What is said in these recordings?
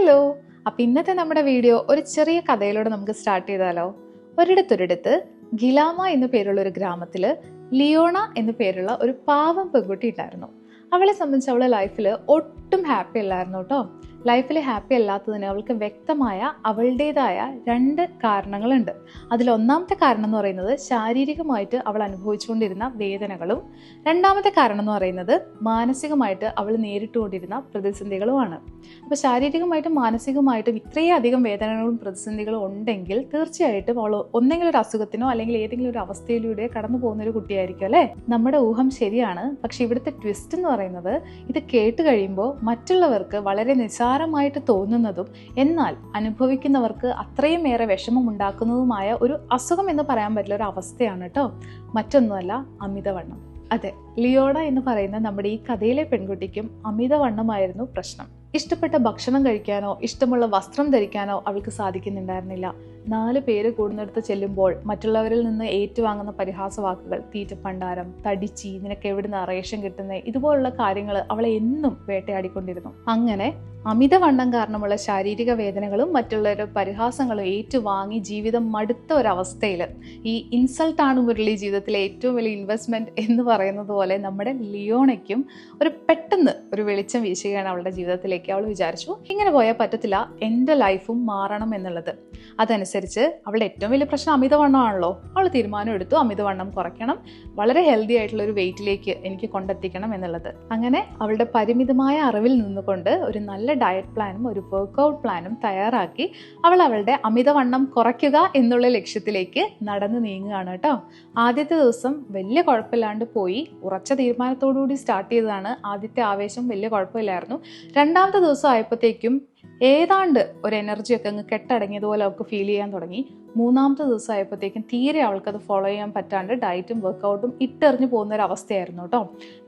Hello. അപ്പോൾ ഇന്നത്തെ നമ്മുടെ വീഡിയോ ഒരു ചെറിയ കഥയിലൂടെ നമുക്ക് സ്റ്റാർട്ട് ചെയ്താലോ. ഒരിടത്തൊരിടത്ത് ഗിലാമ എന്നു പേരുള്ള ഒരു ഗ്രാമത്തിൽ ലിയോണ എന്നു പേരുള്ള ഒരു പാവം പെൺകുട്ടി ഉണ്ടായിരുന്നു. അവളെ സംബന്ധിച്ച് അവളെ ലൈഫിൽ ഒട്ടും ഹാപ്പി അല്ലായിരുന്നു കേട്ടോ. ലൈഫിൽ ഹാപ്പി അല്ലാത്തതിന് അവൾക്ക് വ്യക്തമായ അവളുടേതായ 2 കാരണങ്ങളുണ്ട്. അതിലൊന്നാമത്തെ കാരണം എന്ന് പറയുന്നത് ശാരീരികമായിട്ട് അവൾ അനുഭവിച്ചുകൊണ്ടിരുന്ന വേദനകളും, രണ്ടാമത്തെ കാരണം എന്ന് പറയുന്നത് മാനസികമായിട്ട് അവൾ നേരിട്ടുകൊണ്ടിരുന്ന പ്രതിസന്ധികളുമാണ്. അപ്പോൾ ശാരീരികമായിട്ടും മാനസികമായിട്ടും ഇത്രയധികം വേദനകളും പ്രതിസന്ധികളും ഉണ്ടെങ്കിൽ തീർച്ചയായിട്ടും അവൾ ഒന്നെങ്കിലും ഒരു അസുഖത്തിനോ അല്ലെങ്കിൽ ഏതെങ്കിലും ഒരു അവസ്ഥയിലൂടെ കടന്നു പോകുന്ന ഒരു കുട്ടിയായിരിക്കും അല്ലേ. നമ്മുടെ ഊഹം ശരിയാണ്. പക്ഷെ ഇവിടുത്തെ ട്വിസ്റ്റ് എന്ന് പറയുന്നത് ഇത് കേട്ട് കഴിയുമ്പോൾ മറ്റുള്ളവർക്ക് വളരെ നിസ്സാരമായിട്ട് തോന്നുന്നതും എന്നാൽ അനുഭവിക്കുന്നവർക്ക് അത്രയും ഏറെ വിഷമം ഉണ്ടാക്കുന്നതുമായ ഒരു അസുഖം എന്ന് പറയാൻ പറ്റില്ല ഒരു അവസ്ഥയാണ് കേട്ടോ. മറ്റൊന്നുമല്ല, അമിതവണ്ണം. അതെ, ലിയോണ എന്ന് പറയുന്ന നമ്മുടെ ഈ കഥയിലെ പെൺകുട്ടിക്കും അമിതവണ്ണമായിരുന്നു പ്രശ്നം. ഇഷ്ടപ്പെട്ട ഭക്ഷണം കഴിക്കാനോ ഇഷ്ടമുള്ള വസ്ത്രം ധരിക്കാനോ അവൾക്ക് സാധിക്കുന്നുണ്ടായിരുന്നില്ല. 4 പേര് കൂടുന്നിടത്ത് ചെല്ലുമ്പോൾ മറ്റുള്ളവരിൽ നിന്ന് ഏറ്റുവാങ്ങുന്ന പരിഹാസവാക്കുകൾ, തീറ്റപ്പണ്ടാരം, തടിച്ചി, നിനക്ക് എവിടുന്ന് റേഷൻ കിട്ടുന്നത്, ഇതുപോലുള്ള കാര്യങ്ങൾ അവളെ എന്നും വേട്ടയാടിക്കൊണ്ടിരുന്നു. അങ്ങനെ അമിതവണ്ണം കാരണമുള്ള ശാരീരിക വേദനകളും മറ്റുള്ളവരുടെ പരിഹാസങ്ങളും ഏറ്റുവാങ്ങി ജീവിതം മടുത്ത ഒരവസ്ഥയിൽ ഈ ഇൻസൾട്ടാണ് മുരളി ജീവിതത്തിലെ ഏറ്റവും വലിയ ഇൻവെസ്റ്റ്മെന്റ് എന്ന് പറയുന്നത് പോലെ നമ്മുടെ ലിയോണയ്ക്കും പെട്ടെന്ന് ഒരു വെളിച്ചം വീശുകയാണ് അവളുടെ ജീവിതത്തിലേക്ക്. അവൾ വിചാരിച്ചു, ഇങ്ങനെ പോയാൽ പറ്റത്തില്ല, എൻ്റെ ലൈഫും മാറണം എന്നുള്ളത്. അതനുസരിച്ച് അവളുടെ ഏറ്റവും വലിയ പ്രശ്നം അമിതവണ്ണമാണല്ലോ. അവൾ തീരുമാനം എടുത്തു, അമിതവണ്ണം കുറയ്ക്കണം, വളരെ ഹെൽത്തി ആയിട്ടുള്ള ഒരു വെയിറ്റിലേക്ക് എനിക്ക് കൊണ്ടെത്തിക്കണം എന്നുള്ളത്. അങ്ങനെ അവളുടെ പരിമിതമായ അറിവിൽ നിന്നുകൊണ്ട് ഒരു നല്ല ഡയറ്റ് പ്ലാനും ഒരു വർക്ക്ഔട്ട് പ്ലാനും തയ്യാറാക്കി അവളുടെ അമിതവണ്ണം കുറയ്ക്കുക എന്നുള്ള ലക്ഷ്യത്തിലേക്ക് നടന്നു നീങ്ങുകയാണ് കേട്ടോ. ആദ്യത്തെ ദിവസം വലിയ കുഴപ്പമില്ലാണ്ട് പോയി. ഉറച്ച തീരുമാനത്തോടുകൂടി സ്റ്റാർട്ട് ചെയ്തതാണ്. ആദ്യത്തെ ആവേശം വലിയ കുഴപ്പമില്ലായിരുന്നു. രണ്ടാമത്തെ ദിവസം ആയപ്പോഴത്തേക്കും ഏതാണ്ട് ഒരു എനർജിയൊക്കെ അങ്ങ് കെട്ടടങ്ങിയതുപോലെ അവൾക്ക് ഫീൽ ചെയ്യാൻ തുടങ്ങി. മൂന്നാമത്തെ ദിവസം ആയപ്പോഴത്തേക്കും തീരെ അവൾക്കത് ഫോളോ ചെയ്യാൻ പറ്റാണ്ട് ഡയറ്റും വർക്കൗട്ടും ഇട്ടെറിഞ്ഞു പോകുന്ന ഒരു അവസ്ഥയായിരുന്നു കേട്ടോ.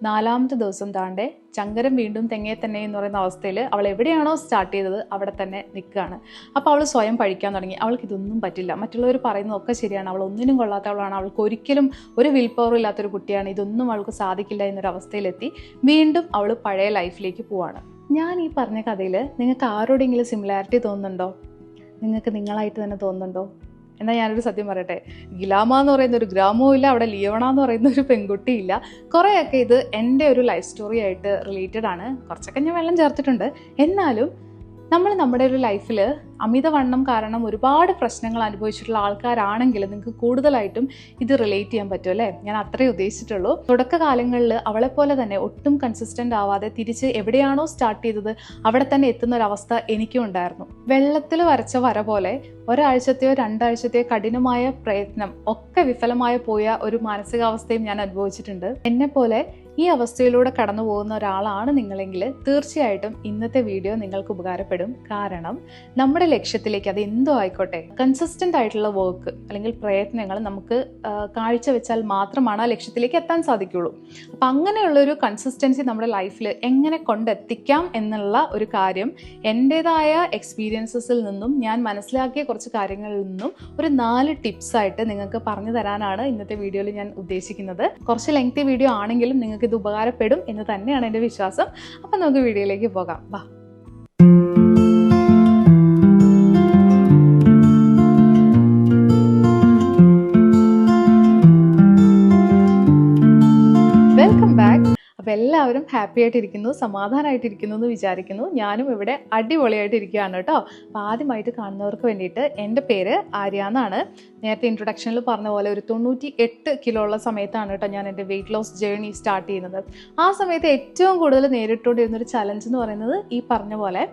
4ാമത്തെ ദിവസം താണ്ടെ ചങ്കരം വീണ്ടും തെങ്ങേ തന്നെ എന്ന് പറയുന്ന അവസ്ഥയിൽ അവൾ എവിടെയാണോ സ്റ്റാർട്ട് ചെയ്തത് അവിടെ തന്നെ നിൽക്കുകയാണ്. അപ്പോൾ അവൾ സ്വയം പഴിക്കാൻ തുടങ്ങി. അവൾക്ക് ഇതൊന്നും പറ്റില്ല, മറ്റുള്ളവർ പറയുന്നതൊക്കെ ശരിയാണ്, അവൾ ഒന്നിനും കൊള്ളാത്തവളാണ്, അവൾക്ക് ഒരിക്കലും ഒരു വിൽ പവർ ഇല്ലാത്തൊരു കുട്ടിയാണ്, ഇതൊന്നും അവൾക്ക് സാധിക്കില്ല എന്നൊരു അവസ്ഥയിലെത്തി വീണ്ടും അവൾ പഴയ ലൈഫിലേക്ക് പോവാണ്. ഞാൻ ഈ പറഞ്ഞ കഥയിൽ നിങ്ങൾക്ക് ആരോടെങ്കിലും സിമിലാരിറ്റി തോന്നുന്നുണ്ടോ? നിങ്ങൾക്ക് നിങ്ങളായിട്ട് തന്നെ തോന്നുന്നുണ്ടോ? എന്നാൽ ഞാനൊരു സത്യം പറയട്ടെ, ഗിലാമ എന്ന് പറയുന്ന ഒരു ഗ്രാമവും ഇല്ല, അവിടെ ലിയോണ എന്ന് പറയുന്ന ഒരു പെൺകുട്ടിയില്ല. കുറേയൊക്കെ ഇത് എൻ്റെ ഒരു ലൈഫ് സ്റ്റോറി ആയിട്ട് റിലേറ്റഡ് ആണ്. കുറച്ചൊക്കെ ഞാൻ വെള്ളം ചേർത്തിട്ടുണ്ട്. എന്നാലും നമ്മൾ നമ്മുടെ ഒരു ലൈഫിൽ അമിതവണ്ണം കാരണം ഒരുപാട് പ്രശ്നങ്ങൾ അനുഭവിച്ചിട്ടുള്ള ആൾക്കാരാണെങ്കിൽ നിങ്ങൾക്ക് കൂടുതലായിട്ടും ഇത് റിലേറ്റ് ചെയ്യാൻ പറ്റും അല്ലേ. ഞാൻ അത്രേ ഉദ്ദേശിച്ചിട്ടുള്ളൂ. തുടക്കകാലങ്ങളിൽ അവളെപ്പോലെ തന്നെ ഒട്ടും കൺസിസ്റ്റൻ്റ് ആവാതെ തിരിച്ച് എവിടെയാണോ സ്റ്റാർട്ട് ചെയ്തത് അവിടെ തന്നെ എത്തുന്ന ഒരവസ്ഥ എനിക്കും ഉണ്ടായിരുന്നു. വെള്ളത്തിൽ വരച്ച വര പോലെ ഒരാഴ്ചത്തെയോ 2 ആഴ്ചത്തെയോ കഠിനമായ പ്രയത്നം ഒക്കെ വിഫലമായി പോയ ഒരു മാനസികാവസ്ഥയും ഞാൻ അനുഭവിച്ചിട്ടുണ്ട്. എന്നെപ്പോലെ ഈ അവസ്ഥയിലൂടെ കടന്നു പോകുന്ന ഒരാളാണ് നിങ്ങളെങ്കിൽ തീർച്ചയായിട്ടും ഇന്നത്തെ വീഡിയോ നിങ്ങൾക്ക് ഉപകാരപ്പെടും. കാരണം നമ്മുടെ ലക്ഷ്യത്തിലേക്ക്, അത് എന്തോ ആയിക്കോട്ടെ, കൺസിസ്റ്റൻ്റ് ആയിട്ടുള്ള വർക്ക് അല്ലെങ്കിൽ പ്രയത്നങ്ങൾ നമുക്ക് കാഴ്ചവെച്ചാൽ മാത്രമാണ് ആ ലക്ഷ്യത്തിലേക്ക് എത്താൻ സാധിക്കുള്ളൂ. അപ്പം അങ്ങനെയുള്ളൊരു കൺസിസ്റ്റൻസി നമ്മുടെ ലൈഫിൽ എങ്ങനെ കൊണ്ടെത്തിക്കാം എന്നുള്ള ഒരു കാര്യം എൻ്റേതായ എക്സ്പീരിയൻസസിൽ നിന്നും ഞാൻ മനസ്സിലാക്കിയ കുറച്ച് കാര്യങ്ങളിൽ നിന്നും ഒരു 4 ടിപ്സായിട്ട് നിങ്ങൾക്ക് പറഞ്ഞു തരാനാണ് ഇന്നത്തെ വീഡിയോയിൽ ഞാൻ ഉദ്ദേശിക്കുന്നത്. കുറച്ച് ലെങ്തി വീഡിയോ ആണെങ്കിലും നിങ്ങൾക്ക് ഇത് ഉപകാരപ്പെടും എന്ന് തന്നെയാണ് എൻ്റെ വിശ്വാസം. അപ്പം നമുക്ക് വീഡിയോയിലേക്ക് പോകാം. വാ. Welcome back. അപ്പോൾ എല്ലാവരും ഹാപ്പി ആയിട്ടിരിക്കുന്നു, സമാധാനമായിട്ടിരിക്കുന്നു എന്ന് വിചാരിക്കുന്നു. ഞാനും ഇവിടെ അടിപൊളിയായിട്ടിരിക്കുകയാണ് കേട്ടോ. അപ്പോൾ ആദ്യമായിട്ട് കാണുന്നവർക്ക് വേണ്ടിയിട്ട് എൻ്റെ പേര് ആര്യ എന്നാണ്. നേരത്തെ ഇൻട്രൊഡക്ഷനിൽ പറഞ്ഞ പോലെ ഒരു 98 കിലോ ഉള്ള സമയത്താണ് കേട്ടോ ഞാൻ എൻ്റെ വെയിറ്റ് ലോസ് ജേർണി സ്റ്റാർട്ട് ചെയ്യുന്നത്. ആ സമയത്ത് ഏറ്റവും കൂടുതൽ നേരിട്ടുകൊണ്ടിരുന്നൊരു ചലഞ്ച് എന്ന് പറയുന്നത് ഈ പറഞ്ഞ പോലെ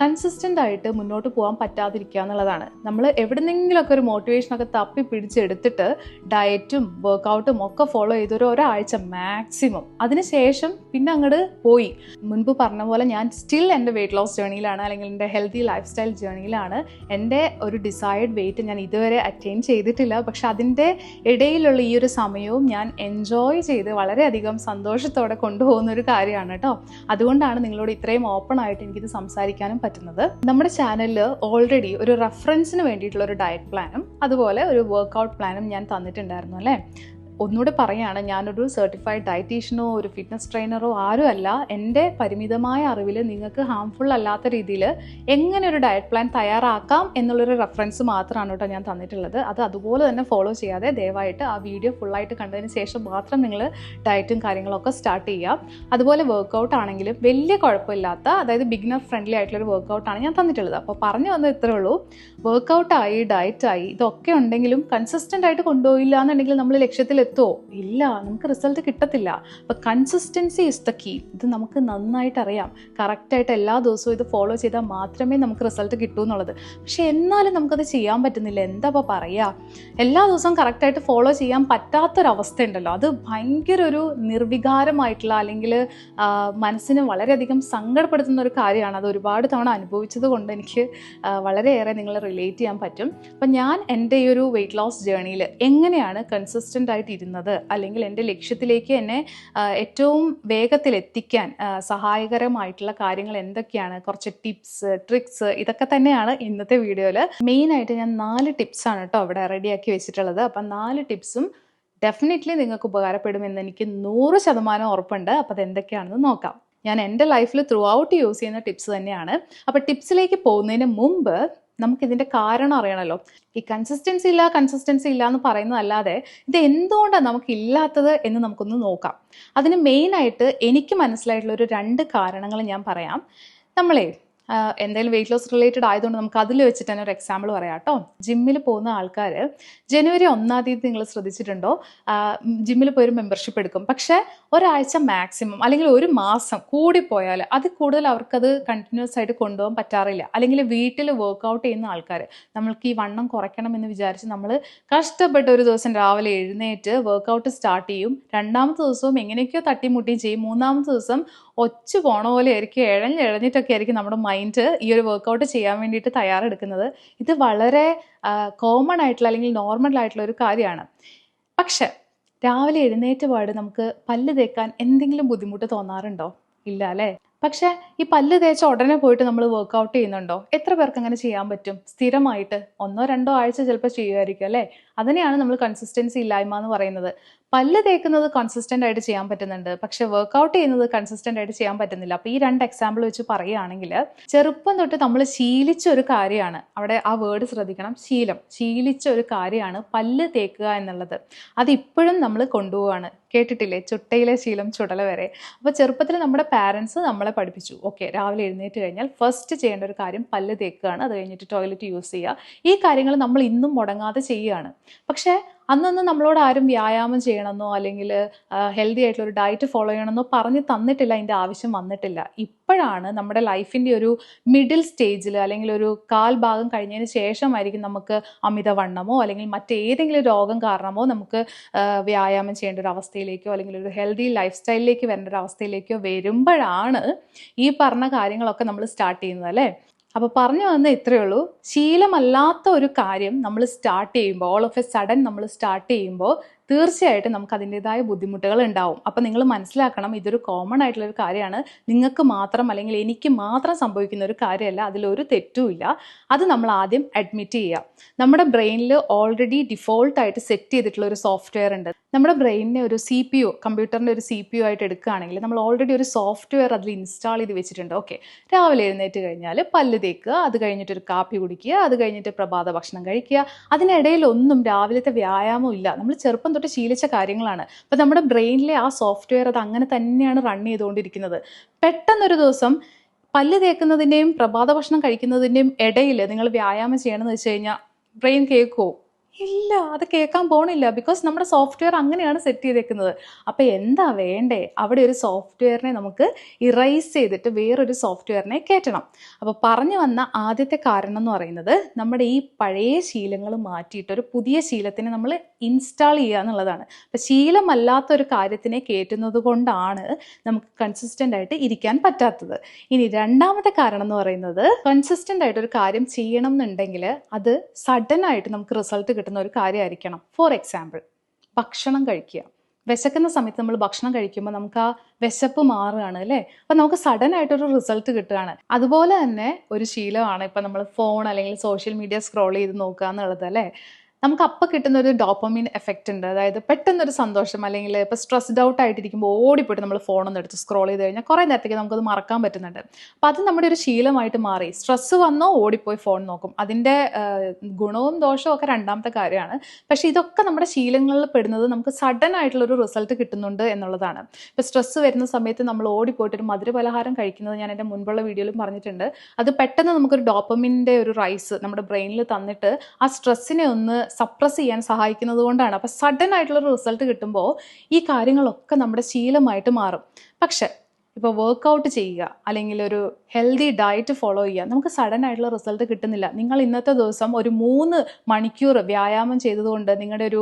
കൺസിസ്റ്റൻ്റ് ആയിട്ട് മുന്നോട്ട് പോകാൻ പറ്റാതിരിക്കുക എന്നുള്ളതാണ്. നമ്മൾ എവിടെന്നെങ്കിലുമൊക്കെ ഒരു മോട്ടിവേഷനൊക്കെ തപ്പി പിടിച്ചെടുത്തിട്ട് ഡയറ്റും വർക്കൗട്ടും ഒക്കെ ഫോളോ ചെയ്തൊരു ഒരാഴ്ച മാക്സിമം, അതിനുശേഷം പിന്നെ അങ്ങോട്ട് പോയി. മുൻപ് പറഞ്ഞ പോലെ ഞാൻ സ്റ്റിൽ എൻ്റെ വെയിറ്റ് ലോസ് ജേർണിയിലാണ്, അല്ലെങ്കിൽ എൻ്റെ ഹെൽത്തി ലൈഫ് സ്റ്റൈൽ ജേർണിയിലാണ്. എൻ്റെ ഒരു ഡിസൈഡ് വെയിറ്റ് ഞാൻ ഇതുവരെ അറ്റൈൻ ചെയ്തിട്ടില്ല. പക്ഷെ അതിൻ്റെ ഇടയിലുള്ള ഈ ഒരു സമയവും ഞാൻ എൻജോയ് ചെയ്ത് വളരെയധികം സന്തോഷത്തോടെ കൊണ്ടുപോകുന്ന ഒരു കാര്യമാണ് കേട്ടോ. അതുകൊണ്ടാണ് നിങ്ങളോട് ഇത്രയും ഓപ്പൺ ആയിട്ട് എനിക്കിത് സംസാരിക്കാനും പറ്റുന്നത്. നമ്മുടെ ചാനലിൽ ഓൾറെഡി ഒരു റെഫറൻസിന് വേണ്ടിയിട്ടുള്ള ഒരു ഡയറ്റ് പ്ലാനും അതുപോലെ ഒരു വർക്കൗട്ട് പ്ലാനും ഞാൻ തന്നിട്ടുണ്ടായിരുന്നു അല്ലേ. ഒന്നുകൂടെ പറയാണ്, ഞാനൊരു സർട്ടിഫൈഡ് ഡയറ്റീഷ്യനോ ഒരു ഫിറ്റ്നസ് ട്രെയിനറോ ആരും അല്ല. എൻ്റെ പരിമിതമായ അറിവിൽ നിങ്ങൾക്ക് ഹാംഫുൾ അല്ലാത്ത രീതിയിൽ എങ്ങനെ ഒരു ഡയറ്റ് പ്ലാൻ തയ്യാറാക്കാം എന്നുള്ളൊരു റെഫറൻസ് മാത്രമാണ് കേട്ടോ ഞാൻ തന്നിട്ടുള്ളത്. അത് അതുപോലെ തന്നെ ഫോളോ ചെയ്യാതെ ദയവായിട്ട് ആ വീഡിയോ ഫുള്ളായിട്ട് കണ്ടതിന് ശേഷം മാത്രം നിങ്ങൾ ഡയറ്റും കാര്യങ്ങളൊക്കെ സ്റ്റാർട്ട് ചെയ്യുക. അതുപോലെ വർക്കൗട്ട് ആണെങ്കിലും വലിയ കുഴപ്പമില്ലാത്ത, അതായത് ബിഗിനർ ഫ്രണ്ട്ലി ആയിട്ടുള്ളൊരു വർക്കൗട്ടാണ് ഞാൻ തന്നിട്ടുള്ളത്. അപ്പോൾ പറഞ്ഞു വന്നത് ഇത്രേ ഉള്ളൂ. വർക്കൗട്ടായി ഡയറ്റായി ഇതൊക്കെ ഉണ്ടെങ്കിലും കൺസിസ്റ്റൻ്റ് ആയിട്ട് കൊണ്ടുപോയില്ല എന്നുണ്ടെങ്കിൽ നമ്മൾ ലക്ഷ്യത്തിൽ എത്തുമോ? ഇല്ല, നമുക്ക് റിസൾട്ട് കിട്ടത്തില്ല. അപ്പോൾ കൺസിസ്റ്റൻസി ഇസ് ദ കീ. ഇത് നമുക്ക് നന്നായിട്ട് അറിയാം. കറക്റ്റായിട്ട് എല്ലാ ദിവസവും ഇത് ഫോളോ ചെയ്താൽ മാത്രമേ നമുക്ക് റിസൾട്ട് കിട്ടൂ എന്നുള്ളത്. പക്ഷെ എന്നാലും നമുക്കത് ചെയ്യാൻ പറ്റുന്നില്ല. എന്താ ഇപ്പോൾ പറയുക, എല്ലാ ദിവസവും കറക്റ്റായിട്ട് ഫോളോ ചെയ്യാൻ പറ്റാത്തൊരവസ്ഥ ഉണ്ടല്ലോ. അത് ഭയങ്കര ഒരു നിർവികാരമായിട്ടുള്ള, അല്ലെങ്കിൽ മനസ്സിന് വളരെയധികം സങ്കടപ്പെടുത്തുന്ന ഒരു കാര്യമാണ്. അത് ഒരുപാട് തവണ അനുഭവിച്ചത് കൊണ്ട് എനിക്ക് വളരെയേറെ നിങ്ങളെ റിലേറ്റ് ചെയ്യാൻ പറ്റും. അപ്പം ഞാൻ എൻ്റെ ഈ ഒരു വെയിറ്റ് ലോസ് ജേർണിയിൽ എങ്ങനെയാണ് കൺസിസ്റ്റൻ്റ് ആയിട്ട് ഇരുന്നത്, അല്ലെങ്കിൽ എൻ്റെ ലക്ഷ്യത്തിലേക്ക് എന്നെ ഏറ്റവും വേഗത്തിൽ എത്തിക്കാൻ സഹായകരമായിട്ടുള്ള കാര്യങ്ങൾ എന്തൊക്കെയാണ്, കുറച്ച് ടിപ്സ് ട്രിക്സ്, ഇതൊക്കെ തന്നെയാണ് ഇന്നത്തെ വീഡിയോയിൽ. മെയിനായിട്ട് ഞാൻ 4 ടിപ്സാണ് കേട്ടോ അവിടെ റെഡിയാക്കി വെച്ചിട്ടുള്ളത്. അപ്പം 4 ടിപ്സും ഡെഫിനറ്റ്ലി നിങ്ങൾക്ക് ഉപകാരപ്പെടുമെന്ന് എനിക്ക് 100% ഉറപ്പുണ്ട്. അപ്പോൾ അതെന്തൊക്കെയാണെന്ന് നോക്കാം. ഞാൻ എൻ്റെ ലൈഫിൽ ത്രൂ ഔട്ട് യൂസ് ചെയ്യുന്ന ടിപ്സ് തന്നെയാണ്. അപ്പോൾ ടിപ്സിലേക്ക് പോകുന്നതിന് മുമ്പ് നമുക്കിതിൻ്റെ കാരണം അറിയണമല്ലോ. ഈ കൺസിസ്റ്റൻസി ഇല്ല എന്ന് പറയുന്നതല്ലാതെ ഇത് എന്തുകൊണ്ടാണ് നമുക്കില്ലാത്തത് എന്ന് നമുക്കൊന്ന് നോക്കാം. അതിന് മെയിനായിട്ട് എനിക്ക് മനസ്സിലായിട്ടുള്ള ഒരു 2 കാരണങ്ങൾ ഞാൻ പറയാം. നമ്മളെ എന്തായാലും വെയിറ്റ് ലോസ് റിലേറ്റഡ് ആയതുകൊണ്ട് നമുക്ക് അതിൽ വെച്ചിട്ട് തന്നെ ഒരു എക്സാമ്പിൾ പറയാം കേട്ടോ. ജിമ്മിൽ പോകുന്ന ആൾക്കാർ ജനുവരി 1-ാം തീയതി നിങ്ങൾ ശ്രദ്ധിച്ചിട്ടുണ്ടോ, ജിമ്മിൽ പോയൊരു മെമ്പർഷിപ്പ് എടുക്കും. പക്ഷേ ഒരാഴ്ച മാക്സിമം, അല്ലെങ്കിൽ ഒരു മാസം കൂടിപ്പോയാൽ അതിൽ കൂടുതൽ അവർക്കത് കണ്ടിന്യൂസ് ആയിട്ട് കൊണ്ടുപോകാൻ പറ്റാറില്ല. അല്ലെങ്കിൽ വീട്ടിൽ വർക്കൗട്ട് ചെയ്യുന്ന ആൾക്കാർ, നമ്മൾക്ക് ഈ വണ്ണം കുറയ്ക്കണം എന്ന് വിചാരിച്ച് നമ്മൾ കഷ്ടപ്പെട്ട് ഒരു ദിവസം രാവിലെ എഴുന്നേറ്റ് വർക്കൗട്ട് സ്റ്റാർട്ട് ചെയ്യും. 2ാമത്തെ ദിവസവും എങ്ങനെയൊക്കെയോ തട്ടിമുട്ടിയും ചെയ്യും. 3ാമത്തെ ദിവസം ഒച്ചു പോണ പോലെ ആയിരിക്കും, ഇഴഞ്ഞിട്ടൊക്കെ ആയിരിക്കും നമ്മുടെ മൈൻഡ് ഈ ഒരു വർക്കൗട്ട് ചെയ്യാൻ വേണ്ടിയിട്ട് തയ്യാറെടുക്കുന്നത്. ഇത് വളരെ കോമൺ ആയിട്ടുള്ള, അല്ലെങ്കിൽ നോർമൽ ആയിട്ടുള്ള ഒരു കാര്യമാണ്. പക്ഷെ രാവിലെ എഴുന്നേറ്റ് പാട് നമുക്ക് പല്ല് തേക്കാൻ എന്തെങ്കിലും ബുദ്ധിമുട്ട് തോന്നാറുണ്ടോ? ഇല്ല അല്ലേ? പക്ഷേ ഈ പല്ല് തേച്ച ഉടനെ പോയിട്ട് നമ്മൾ വർക്കൗട്ട് ചെയ്യുന്നുണ്ടോ? എത്ര പേർക്ക് അങ്ങനെ ചെയ്യാൻ പറ്റും? സ്ഥിരമായിട്ട് 1-2 ആഴ്ച ചിലപ്പോൾ ചെയ്യുമായിരിക്കും അല്ലേ? അതിനെയാണ് നമ്മൾ കൺസിസ്റ്റൻസി ഇല്ലായ്മ എന്ന് പറയുന്നത്. പല്ല് തേക്കുന്നത് കൺസിസ്റ്റൻ്റ് ആയിട്ട് ചെയ്യാൻ പറ്റുന്നുണ്ട്, പക്ഷെ വർക്കൗട്ട് ചെയ്യുന്നത് കൺസിസ്റ്റൻ്റ് ആയിട്ട് ചെയ്യാൻ പറ്റുന്നില്ല. അപ്പോൾ ഈ 2 എക്സാമ്പിൾ വെച്ച് പറയുകയാണെങ്കിൽ, ചെറുപ്പം തൊട്ട് നമ്മൾ ശീലിച്ച ഒരു കാര്യമാണ്, അവിടെ ആ വേർഡ് ശ്രദ്ധിക്കണം, ശീലിച്ച ഒരു കാര്യമാണ് പല്ല് തേക്കുക എന്നുള്ളത്. അതിപ്പോഴും നമ്മൾ കൊണ്ടുപോവാണ്. കേട്ടിട്ടില്ലേ, ചുട്ടയിലെ ശീലം ചുടല വരെ. അപ്പോൾ ചെറുപ്പത്തിൽ നമ്മുടെ പാരൻസ് നമ്മളെ പഠിപ്പിച്ചു, ഓക്കെ രാവിലെ എഴുന്നേറ്റ് കഴിഞ്ഞാൽ ഫസ്റ്റ് ചെയ്യേണ്ട ഒരു കാര്യം പല്ല് തേക്കുകയാണ്, അത് കഴിഞ്ഞിട്ട് ടോയ്ലറ്റ് യൂസ് ചെയ്യുക. ഈ കാര്യങ്ങൾ നമ്മൾ ഇന്നും മുടങ്ങാതെ ചെയ്യുകയാണ്. പക്ഷേ അന്നൊന്നും നമ്മളോട് ആരും വ്യായാമം ചെയ്യണമെന്നോ അല്ലെങ്കിൽ ഹെൽത്തി ആയിട്ടുള്ള ഒരു ഡയറ്റ് ഫോളോ ചെയ്യണമെന്നോ പറഞ്ഞ് തന്നിട്ടില്ല, അതിൻ്റെ ആവശ്യം വന്നിട്ടില്ല. ഇപ്പോഴാണ് നമ്മുടെ ലൈഫിൻ്റെ ഒരു മിഡിൽ സ്റ്റേജിൽ, അല്ലെങ്കിൽ ഒരു 1/4 ഭാഗം കഴിഞ്ഞതിന് ശേഷമായിരിക്കും നമുക്ക് അമിതവണ്ണമോ അല്ലെങ്കിൽ മറ്റേതെങ്കിലും രോഗം കാരണമോ നമുക്ക് വ്യായാമം ചെയ്യേണ്ട ഒരു അവസ്ഥയിലേക്കോ അല്ലെങ്കിൽ ഒരു ഹെൽത്തി ലൈഫ് സ്റ്റൈലിലേക്ക് വരേണ്ട ഒരു അവസ്ഥയിലേക്കോ വരുമ്പോഴാണ് ഈ പറഞ്ഞ കാര്യങ്ങളൊക്കെ നമ്മൾ സ്റ്റാർട്ട് ചെയ്യുന്നത് അല്ലേ. അപ്പോൾ പറഞ്ഞു വന്ന ഇത്രയേ ഉള്ളൂ. ശീലമല്ലാത്ത ഒരു കാര്യം നമ്മൾ സ്റ്റാർട്ട് ചെയ്യുമ്പോൾ, ഓൾ ഓഫ് എ സഡൻ നമ്മൾ സ്റ്റാർട്ട് ചെയ്യുമ്പോൾ തീർച്ചയായിട്ടും നമുക്ക് അതിൻ്റെതായ ബുദ്ധിമുട്ടുകൾ ഉണ്ടാവും. അപ്പോൾ നിങ്ങൾ മനസ്സിലാക്കണം, ഇതൊരു കോമൺ ആയിട്ടുള്ളൊരു കാര്യമാണ്. നിങ്ങൾക്ക് മാത്രം അല്ലെങ്കിൽ എനിക്ക് മാത്രം സംഭവിക്കുന്ന ഒരു കാര്യമല്ല, അതിലൊരു തെറ്റുമില്ല. അത് നമ്മൾ ആദ്യം അഡ്മിറ്റ് ചെയ്യുക. നമ്മുടെ ബ്രെയിനിൽ ഓൾറെഡി ഡിഫോൾട്ടായിട്ട് സെറ്റ് ചെയ്തിട്ടുള്ള ഒരു സോഫ്റ്റ്വെയർ ഉണ്ട്. നമ്മുടെ ബ്രെയിനിനെ ഒരു CPU, കമ്പ്യൂട്ടറിൻ്റെ ഒരു CPU ആയിട്ട് എടുക്കുകയാണെങ്കിൽ നമ്മൾ ഓൾറെഡി ഒരു സോഫ്റ്റ്വെയർ അതിൽ ഇൻസ്റ്റാൾ ചെയ്ത് വെച്ചിട്ടുണ്ട്. ഓക്കെ, രാവിലെ എഴുന്നേറ്റ് കഴിഞ്ഞാൽ പല്ല് തേക്കുക, അത് കഴിഞ്ഞിട്ട് ഒരു കാപ്പി കുടിക്കുക, അത് കഴിഞ്ഞിട്ട് പ്രഭാത ഭക്ഷണം കഴിക്കുക. അതിനിടയിലൊന്നും രാവിലത്തെ വ്യായാമം ഇല്ല. നമ്മൾ ചെറുപ്പം തൊട്ട് ശീലിച്ച കാര്യങ്ങളാണ്. അപ്പോൾ നമ്മുടെ ബ്രെയിനിലെ ആ സോഫ്റ്റ്വെയർ അത് അങ്ങനെ തന്നെയാണ് റൺ ചെയ്തുകൊണ്ടിരിക്കുന്നത്. പെട്ടെന്നൊരു ദിവസം പല്ല് തേക്കുന്നതിൻ്റെയും പ്രഭാത ഭക്ഷണം കഴിക്കുന്നതിൻ്റെയും ഇടയിൽ നിങ്ങൾ വ്യായാമം ചെയ്യണമെന്ന് വെച്ച് കഴിഞ്ഞാൽ ബ്രെയിൻ കേൾക്കുമോ? ഇല്ല, അത് കേൾക്കാൻ പോണില്ല. ബിക്കോസ് നമ്മുടെ സോഫ്റ്റ്വെയർ അങ്ങനെയാണ് സെറ്റ് ചെയ്തേക്കുന്നത്. അപ്പോൾ എന്താ വേണ്ടേ, അവിടെ ഒരു സോഫ്റ്റ്വെയറിനെ നമുക്ക് ഇറൈസ് ചെയ്തിട്ട് വേറൊരു സോഫ്റ്റ്വെയറിനെ കയറ്റണം. അപ്പോൾ പറഞ്ഞു വന്ന ആദ്യത്തെ കാരണം എന്ന് പറയുന്നത്, നമ്മുടെ ഈ പഴയ ശീലങ്ങൾ മാറ്റിയിട്ട് ഒരു പുതിയ ശീലത്തിനെ നമ്മൾ ഇൻസ്റ്റാൾ ചെയ്യുക എന്നുള്ളതാണ്. അപ്പോൾ ശീലമല്ലാത്തൊരു കാര്യത്തിനെ കയറ്റുന്നത് കൊണ്ടാണ് നമുക്ക് കൺസിസ്റ്റൻ്റ് ആയിട്ട് ഇരിക്കാൻ പറ്റാത്തത്. ഇനി 2ാമത്തെ കാരണം എന്ന് പറയുന്നത്, കൺസിസ്റ്റൻ്റ് ആയിട്ടൊരു കാര്യം ചെയ്യണം എന്നുണ്ടെങ്കിൽ അത് സഡൻ ആയിട്ട് നമുക്ക് റിസൾട്ട് കിട്ടുന്ന ഒരു കാര്യമായിരിക്കണം. ഫോർ എക്സാമ്പിൾ, ഭക്ഷണം കഴിക്കുക. വിശക്കുന്ന സമയത്ത് നമ്മൾ ഭക്ഷണം കഴിക്കുമ്പോൾ നമുക്ക് ആ വിശപ്പ് മാറുകയാണ് അല്ലേ. അപ്പം നമുക്ക് സഡൻ ആയിട്ടൊരു റിസൾട്ട് കിട്ടുകയാണ്. അതുപോലെ തന്നെ ഒരു ശീലമാണ് ഇപ്പം നമ്മൾ ഫോൺ അല്ലെങ്കിൽ സോഷ്യൽ മീഡിയ സ്ക്രോൾ ചെയ്ത് നോക്കുക എന്നുള്ളത് അല്ലേ. നമുക്ക് അപ്പം കിട്ടുന്ന ഒരു ഡോപ്പമിൻ എഫക്റ്റ് ഉണ്ട്. അതായത് പെട്ടെന്നൊരു സന്തോഷം, അല്ലെങ്കിൽ ഇപ്പോൾ സ്ട്രെസ്ഡ് ഔട്ട് ആയിട്ടിരിക്കുമ്പോൾ ഓടിപ്പോയിട്ട് നമ്മൾ ഫോണൊന്നും എടുത്ത് സ്ക്രോൾ ചെയ്ത് കഴിഞ്ഞാൽ കുറേ നേരത്തേക്ക് നമുക്കത് മറക്കാൻ പറ്റുന്നുണ്ട്. അപ്പോൾ അത് നമ്മുടെ ഒരു ശീലമായിട്ട് മാറി. സ്ട്രെസ്സ് വന്നോ ഓടിപ്പോയി ഫോൺ നോക്കും. അതിൻ്റെ ഗുണവും ദോഷവും ഒക്കെ രണ്ടാമത്തെ കാര്യമാണ്. പക്ഷേ ഇതൊക്കെ നമ്മുടെ ശീലങ്ങളിൽ പെടുന്നത് നമുക്ക് സഡൻ ആയിട്ടുള്ളൊരു റിസൾട്ട് കിട്ടുന്നുണ്ട് എന്നുള്ളതാണ്. ഇപ്പോൾ സ്ട്രെസ്സ് വരുന്ന സമയത്ത് നമ്മൾ ഓടിപ്പോയിട്ടൊരു മധുരപലഹാരം കഴിക്കുന്നത് ഞാൻ എൻ്റെ മുൻപുള്ള വീഡിയോയിലും പറഞ്ഞിട്ടുണ്ട്. അത് പെട്ടെന്ന് നമുക്കൊരു ഡോപ്പമിൻ്റെ ഒരു റൈസ് നമ്മുടെ ബ്രെയിനിൽ തന്നിട്ട് ആ സ്ട്രെസ്സിനെ ഒന്ന് സപ്രസ് ചെയ്യാൻ സഹായിക്കുന്നത് കൊണ്ടാണ്. അപ്പോൾ സഡൻ ആയിട്ടുള്ള റിസൾട്ട് കിട്ടുമ്പോൾ ഈ കാര്യങ്ങളൊക്കെ നമ്മുടെ ശീലമായിട്ട് മാറും. പക്ഷെ ഇപ്പോൾ വർക്കൗട്ട് ചെയ്യുക അല്ലെങ്കിൽ ഒരു ഹെൽത്തി ഡയറ്റ് ഫോളോ ചെയ്യുക, നമുക്ക് സഡൻ ആയിട്ടുള്ള റിസൾട്ട് കിട്ടുന്നില്ല. നിങ്ങൾ ഇന്നത്തെ ദിവസം ഒരു 3 മണിക്കൂർ വ്യായാമം ചെയ്തതുകൊണ്ട് നിങ്ങളുടെ ഒരു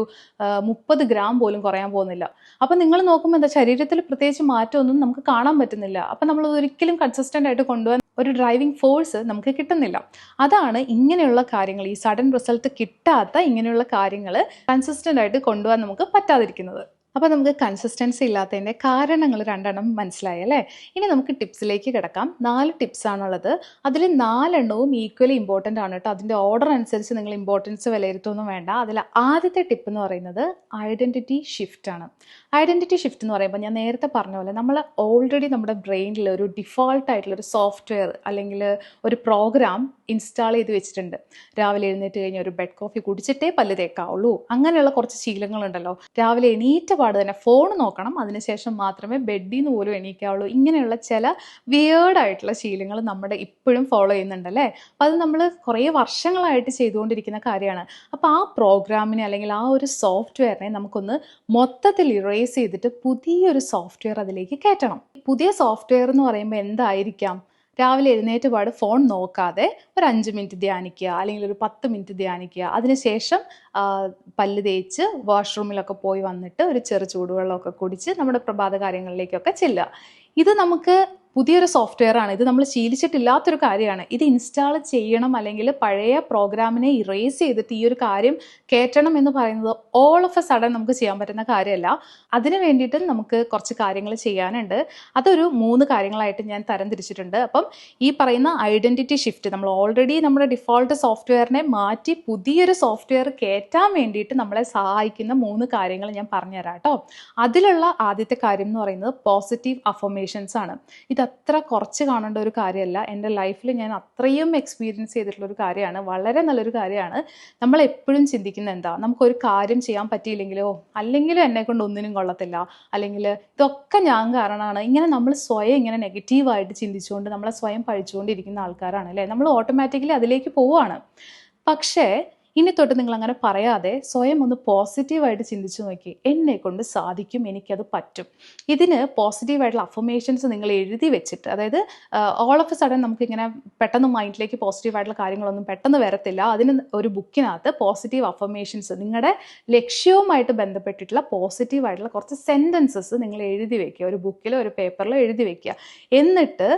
30 ഗ്രാം പോലും കുറയാൻ പോകുന്നില്ല. അപ്പം നിങ്ങൾ നോക്കുമ്പോൾ എന്താ, ശരീരത്തിൽ പ്രത്യേകിച്ച് മാറ്റമൊന്നും നമുക്ക് കാണാൻ പറ്റുന്നില്ല. അപ്പം നമ്മളത് ഒരിക്കലും കൺസിസ്റ്റൻ്റ് ആയിട്ട് കൊണ്ടുപോകാൻ ഒരു ഡ്രൈവിംഗ് ഫോഴ്സ് നമുക്ക് കിട്ടുന്നില്ല. അതാണ് ഇങ്ങനെയുള്ള കാര്യങ്ങൾ, ഈ സഡൻ റിസൾട്ട് കിട്ടാത്ത ഇങ്ങനെയുള്ള കാര്യങ്ങൾ കൺസിസ്റ്റൻ്റ് ആയിട്ട് കൊണ്ടുപോകാൻ നമുക്ക് പറ്റാതിരിക്കുന്നത്. അപ്പോൾ നമുക്ക് കൺസിസ്റ്റൻസി ഇല്ലാത്തതിൻ്റെ കാരണങ്ങൾ 2 മനസ്സിലായി അല്ലേ? ഇനി നമുക്ക് ടിപ്സിലേക്ക് കിടക്കാം. 4 ടിപ്സാണുള്ളത്. അതിൽ 4 എണ്ണവും ഈക്വലി ഇമ്പോർട്ടൻ്റ് ആണ് കേട്ടോ. അതിൻ്റെ ഓർഡർ അനുസരിച്ച് നിങ്ങൾ ഇമ്പോർട്ടൻസ് വിലയിരുത്തൊന്നും വേണ്ട. അതിൽ ആദ്യത്തെ ടിപ്പ് എന്ന് പറയുന്നത് ഐഡൻറ്റിറ്റി ഷിഫ്റ്റ് ആണ്. ഐഡൻറ്റിറ്റി ഷിഫ്റ്റ് എന്ന് പറയുമ്പോൾ ഞാൻ നേരത്തെ പറഞ്ഞ പോലെ നമ്മൾ ഓൾറെഡി നമ്മുടെ ബ്രെയിനിൽ ഒരു ഡിഫോൾട്ടായിട്ടുള്ളൊരു സോഫ്റ്റ്വെയർ അല്ലെങ്കിൽ ഒരു പ്രോഗ്രാം ഇൻസ്റ്റാൾ ചെയ്ത് വെച്ചിട്ടുണ്ട്. രാവിലെ എഴുന്നേറ്റ് കഴിഞ്ഞാൽ ഒരു ബെഡ് കോഫി കുടിച്ചിട്ടേ പല്ല് തേക്കാവുള്ളൂ, അങ്ങനെയുള്ള കുറച്ച് ശീലങ്ങളുണ്ടല്ലോ. രാവിലെ എണീറ്റ പാട് തന്നെ ഫോൺ നോക്കണം, അതിനുശേഷം മാത്രമേ ബെഡിൽ നിന്ന് പോലും എണീക്കാവുള്ളൂ. ഇങ്ങനെയുള്ള ചില വിയേർഡായിട്ടുള്ള ശീലങ്ങൾ നമ്മുടെ ഇപ്പോഴും ഫോളോ ചെയ്യുന്നുണ്ടല്ലേ. അപ്പോൾ അത് നമ്മൾ കുറേ വർഷങ്ങളായിട്ട് ചെയ്തുകൊണ്ടിരിക്കുന്ന കാര്യമാണ്. അപ്പോൾ ആ പ്രോഗ്രാമിനെ അല്ലെങ്കിൽ ആ ഒരു സോഫ്റ്റ്വെയറിനെ നമുക്കൊന്ന് മൊത്തത്തിൽ ഇറേസ് ചെയ്തിട്ട് പുതിയൊരു സോഫ്റ്റ്വെയർ അതിലേക്ക് കയറ്റണം. പുതിയ സോഫ്റ്റ്വെയർ എന്ന് പറയുമ്പോൾ എന്തായിരിക്കാം? രാവിലെ എഴുന്നേറ്റ് പാട് ഫോൺ നോക്കാതെ ഒരു 5 മിനിറ്റ് ധ്യാനിക്കുക, അല്ലെങ്കിൽ ഒരു 10 മിനിറ്റ് ധ്യാനിക്കുക. അതിനുശേഷം പല്ല് തേച്ച് വാഷ്റൂമിലൊക്കെ പോയി വന്നിട്ട് ഒരു ചെറു ചൂടുവെള്ളമൊക്കെ കുടിച്ച് നമ്മുടെ പ്രഭാത കാര്യങ്ങളിലേക്കൊക്കെ ചെല്ലുക. ഇത് നമുക്ക് പുതിയൊരു സോഫ്റ്റ്വെയർ ആണ്. ഇത് നമ്മൾ ശീലിച്ചിട്ടില്ലാത്തൊരു കാര്യമാണ്. ഇത് ഇൻസ്റ്റാൾ ചെയ്യണം, അല്ലെങ്കിൽ പഴയ പ്രോഗ്രാമിനെ ഇറേസ് ചെയ്തിട്ട് ഈ ഒരു കാര്യം കയറ്റണം എന്ന് പറയുന്നത് ഓൾ ഓഫ് എ സഡൻ നമുക്ക് ചെയ്യാൻ പറ്റുന്ന കാര്യമല്ല. അതിന് വേണ്ടിയിട്ട് നമുക്ക് കുറച്ച് കാര്യങ്ങൾ ചെയ്യാനുണ്ട്. അതൊരു 3 കാര്യങ്ങളായിട്ട് ഞാൻ തരംതിരിച്ചിട്ടുണ്ട്. അപ്പം ഈ പറയുന്ന ഐഡൻറ്റിറ്റി ഷിഫ്റ്റ്, നമ്മൾ ഓൾറെഡി നമ്മുടെ ഡിഫോൾട്ട് സോഫ്റ്റ്വെയറിനെ മാറ്റി പുതിയൊരു സോഫ്റ്റ്വെയർ കയറ്റാൻ വേണ്ടിയിട്ട് നമ്മളെ സഹായിക്കുന്ന 3 കാര്യങ്ങൾ ഞാൻ പറഞ്ഞുതരാം കേട്ടോ. അതിലുള്ള ആദ്യത്തെ കാര്യം എന്ന് പറയുന്നത് പോസിറ്റീവ് അഫർമേഷൻസ് ആണ്. അത്ര കുറച്ച് കാണേണ്ട ഒരു കാര്യമല്ല. എൻ്റെ ലൈഫിൽ ഞാൻ അത്രയും എക്സ്പീരിയൻസ് ചെയ്തിട്ടുള്ളൊരു കാര്യമാണ്. വളരെ നല്ലൊരു കാര്യമാണ്. നമ്മൾ എപ്പോഴും ചിന്തിക്കുന്നത് എന്താ, നമുക്കൊരു കാര്യം ചെയ്യാൻ പറ്റിയില്ലെങ്കിലോ, അല്ലെങ്കിലും എന്നെ കൊണ്ട് ഒന്നിനും കൊള്ളത്തില്ല, അല്ലെങ്കിൽ ഇതൊക്കെ ഞാൻ കാരണമാണ്, ഇങ്ങനെ നമ്മൾ സ്വയം ഇങ്ങനെ നെഗറ്റീവായിട്ട് ചിന്തിച്ചുകൊണ്ട് നമ്മളെ സ്വയം പഴിച്ചുകൊണ്ടിരിക്കുന്ന ആൾക്കാരാണ് അല്ലേ. നമ്മൾ ഓട്ടോമാറ്റിക്കലി അതിലേക്ക് പോവുകയാണ്. പക്ഷേ ഇനി തൊട്ട് നിങ്ങൾ അങ്ങനെ പറയാതെ സ്വയം ഒന്ന് പോസിറ്റീവായിട്ട് ചിന്തിച്ചു നോക്കി. എന്നെ കൊണ്ട് സാധിക്കും, എനിക്കത് പറ്റും. ഇതിന് പോസിറ്റീവായിട്ടുള്ള അഫർമേഷൻസ് നിങ്ങൾ എഴുതി വെച്ചിട്ട്, അതായത് ഓൾ ഓഫ് എ സഡൻ നമുക്കിങ്ങനെ പെട്ടെന്ന് മൈൻഡിലേക്ക് പോസിറ്റീവായിട്ടുള്ള കാര്യങ്ങളൊന്നും പെട്ടെന്ന് വരത്തില്ല. അതിന് ഒരു ബുക്കിനകത്ത് പോസിറ്റീവ് അഫർമേഷൻസ്, നിങ്ങളുടെ ലക്ഷ്യവുമായിട്ട് ബന്ധപ്പെട്ടിട്ടുള്ള പോസിറ്റീവായിട്ടുള്ള കുറച്ച് സെൻറ്റൻസസ് നിങ്ങൾ എഴുതി വയ്ക്കുക. ഒരു ബുക്കിലോ ഒരു പേപ്പറിലോ എഴുതി വയ്ക്കുക. എന്നിട്ട്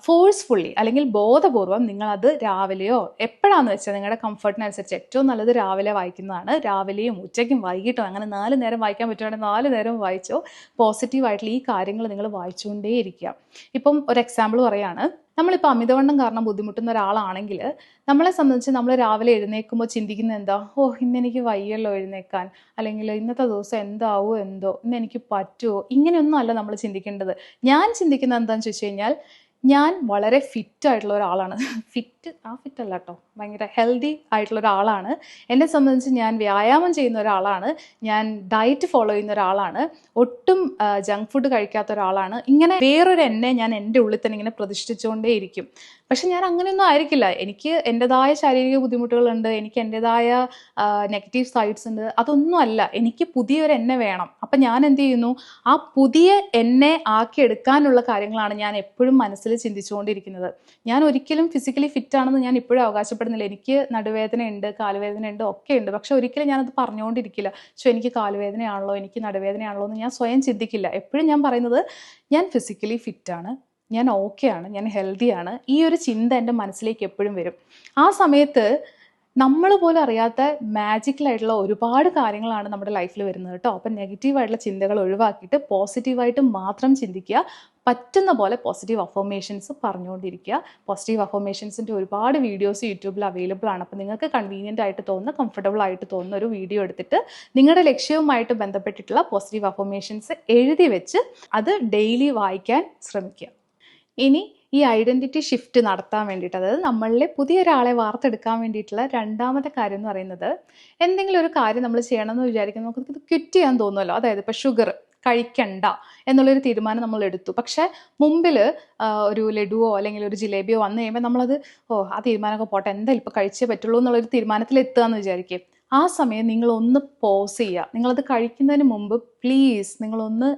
ഫോഴ്സ്ഫുള്ളി അല്ലെങ്കിൽ ബോധപൂർവം നിങ്ങളത് രാവിലെയോ എപ്പോഴാണെന്ന് വെച്ചാൽ നിങ്ങളുടെ കംഫർട്ടിനനുസരിച്ച്, ഏറ്റവും നല്ലത് രാവിലെ വായിക്കുന്നതാണ്. രാവിലെയും ഉച്ചയ്ക്കും വൈകിട്ടും അങ്ങനെ 4 നേരം വായിക്കാൻ പറ്റുവാണെങ്കിൽ 4 നേരം വായിച്ചോ. പോസിറ്റീവായിട്ടുള്ള ഈ കാര്യങ്ങൾ നിങ്ങൾ വായിച്ചുകൊണ്ടേയിരിക്കുക. ഇപ്പം ഒരു എക്സാമ്പിൾ പറയുകയാണ്. നമ്മളിപ്പോൾ അമിതവണ്ണം കാരണം ബുദ്ധിമുട്ടുന്ന ഒരാളാണെങ്കിൽ നമ്മളെ സംബന്ധിച്ച് നമ്മൾ രാവിലെ എഴുന്നേൽക്കുമ്പോൾ ചിന്തിക്കുന്നത് എന്താ, ഇന്നെനിക്ക് വയ്യല്ലോ എഴുന്നേൽക്കാൻ, അല്ലെങ്കിൽ ഇന്നത്തെ ദിവസം എന്താവോ എന്തോ, ഇന്നെനിക്ക് പറ്റുമോ, ഇങ്ങനെയൊന്നും അല്ല നമ്മൾ ചിന്തിക്കേണ്ടത്. ഞാൻ ചിന്തിക്കുന്നത് എന്താണെന്ന് ചോദിച്ചു കഴിഞ്ഞാൽ, ഞാൻ വളരെ ഫിറ്റ് ആയിട്ടുള്ള ഒരാളാണ്. ഫിറ്റ് അല്ല കേട്ടോ, ഭയങ്കര ഹെൽത്തി ആയിട്ടുള്ള ഒരാളാണ്. എന്നെ സംബന്ധിച്ച് ഞാൻ വ്യായാമം ചെയ്യുന്ന ഒരാളാണ്, ഞാൻ ഡയറ്റ് ഫോളോ ചെയ്യുന്ന ഒരാളാണ്, ഒട്ടും ജങ്ക് ഫുഡ് കഴിക്കാത്ത ഒരാളാണ്. ഇങ്ങനെ വേറൊരു എന്നെ ഞാൻ എൻ്റെ ഉള്ളിൽ തന്നെ ഇങ്ങനെ പ്രതിഷ്ഠിച്ചുകൊണ്ടേയിരിക്കും. പക്ഷെ ഞാൻ അങ്ങനെയൊന്നും ആയിരിക്കില്ല. എനിക്ക് എൻ്റെതായ ശാരീരിക ബുദ്ധിമുട്ടുകളുണ്ട്, എനിക്ക് എൻ്റെതായ നെഗറ്റീവ് സൈഡ്സ് ഉണ്ട്. അതൊന്നും അല്ല, എനിക്ക് പുതിയൊരു എന്നെ വേണം. അപ്പം ഞാൻ എന്ത് ചെയ്യുന്നു, ആ പുതിയ എന്നെ ആക്കിയെടുക്കാനുള്ള കാര്യങ്ങളാണ് ഞാൻ എപ്പോഴും മനസ്സിൽ ചിന്തിച്ചുകൊണ്ടിരിക്കുന്നത്. ഞാൻ ഒരിക്കലും ഫിസിക്കലി ഫിറ്റ് ആണെന്ന് ഞാൻ ഇപ്പോഴും അവകാശപ്പെടുന്നില്ല. എനിക്ക് നടുവേദനയുണ്ട്, കാലുവേദനയുണ്ട്, ഒക്കെ ഉണ്ട്. പക്ഷെ ഒരിക്കലും ഞാനത് പറഞ്ഞുകൊണ്ടിരിക്കില്ല. എനിക്ക് കാലുവേദനയാണല്ലോ, എനിക്ക് നടുവേദനയാണല്ലോ എന്ന് ഞാൻ സ്വയം ചിന്തിക്കില്ല. എപ്പോഴും ഞാൻ പറയുന്നത് ഞാൻ ഫിസിക്കലി ഫിറ്റാണ്, ഞാൻ ഓക്കെയാണ്, ഞാൻ ഹെൽത്തിയാണ്. ഈ ഒരു ചിന്ത എൻ്റെ മനസ്സിലേക്ക് എപ്പോഴും വരും. ആ സമയത്ത് നമ്മൾ പോലും അറിയാത്ത മാജിക്കലായിട്ടുള്ള ഒരുപാട് കാര്യങ്ങളാണ് നമ്മുടെ ലൈഫിൽ വരുന്നത് കേട്ടോ. അപ്പം നെഗറ്റീവായിട്ടുള്ള ചിന്തകൾ ഒഴിവാക്കിയിട്ട് പോസിറ്റീവായിട്ട് മാത്രം ചിന്തിക്കുക. പറ്റുന്ന പോലെ പോസിറ്റീവ് അഫർമേഷൻസ് പറഞ്ഞുകൊണ്ടിരിക്കുക. പോസിറ്റീവ് അഫർമേഷൻസിൻ്റെ ഒരുപാട് വീഡിയോസ് യൂട്യൂബിൽ അവൈലബിൾ ആണ്. അപ്പോൾ നിങ്ങൾക്ക് കൺവീനിയൻ്റ് ആയിട്ട് തോന്നുന്ന, കംഫർട്ടബിൾ ആയിട്ട് തോന്നുന്ന ഒരു വീഡിയോ എടുത്തിട്ട് നിങ്ങളുടെ ലക്ഷ്യവുമായിട്ട് ബന്ധപ്പെട്ടിട്ടുള്ള പോസിറ്റീവ് അഫർമേഷൻസ് എഴുതി വെച്ച് അത് ഡെയിലി വായിക്കാൻ ശ്രമിക്കുക. ഇനി ഈ ഐഡൻറ്റിറ്റി ഷിഫ്റ്റ് നടത്താൻ വേണ്ടിയിട്ട്, അതായത് നമ്മളിലെ പുതിയൊരാളെ വാർത്തെടുക്കാൻ വേണ്ടിയിട്ടുള്ള രണ്ടാമത്തെ കാര്യം എന്ന് പറയുന്നത്, എന്തെങ്കിലും ഒരു കാര്യം നമ്മൾ ചെയ്യണമെന്ന് വിചാരിക്കുന്നത് നമുക്ക് ഇത് ക്വിറ്റ് ചെയ്യാൻ തോന്നുമല്ലോ. അതായത് ഇപ്പോൾ ഷുഗർ കഴിക്കണ്ട എന്നുള്ളൊരു തീരുമാനം നമ്മൾ എടുത്തു. പക്ഷേ മുമ്പിൽ ഒരു ലഡുവോ അല്ലെങ്കിൽ ഒരു ജിലേബിയോ വന്നു കഴിയുമ്പോൾ നമ്മളത് ആ തീരുമാനമൊക്കെ പോട്ടെ, എന്തായാലും ഇപ്പോൾ കഴിച്ചേ പറ്റുള്ളൂ എന്നുള്ളൊരു തീരുമാനത്തിൽ എത്തുക എന്ന് വിചാരിക്കും. ആ സമയം നിങ്ങളൊന്ന് പോസ് ചെയ്യുക. നിങ്ങളത് കഴിക്കുന്നതിന് മുമ്പ് പ്ലീസ് നിങ്ങളൊന്ന്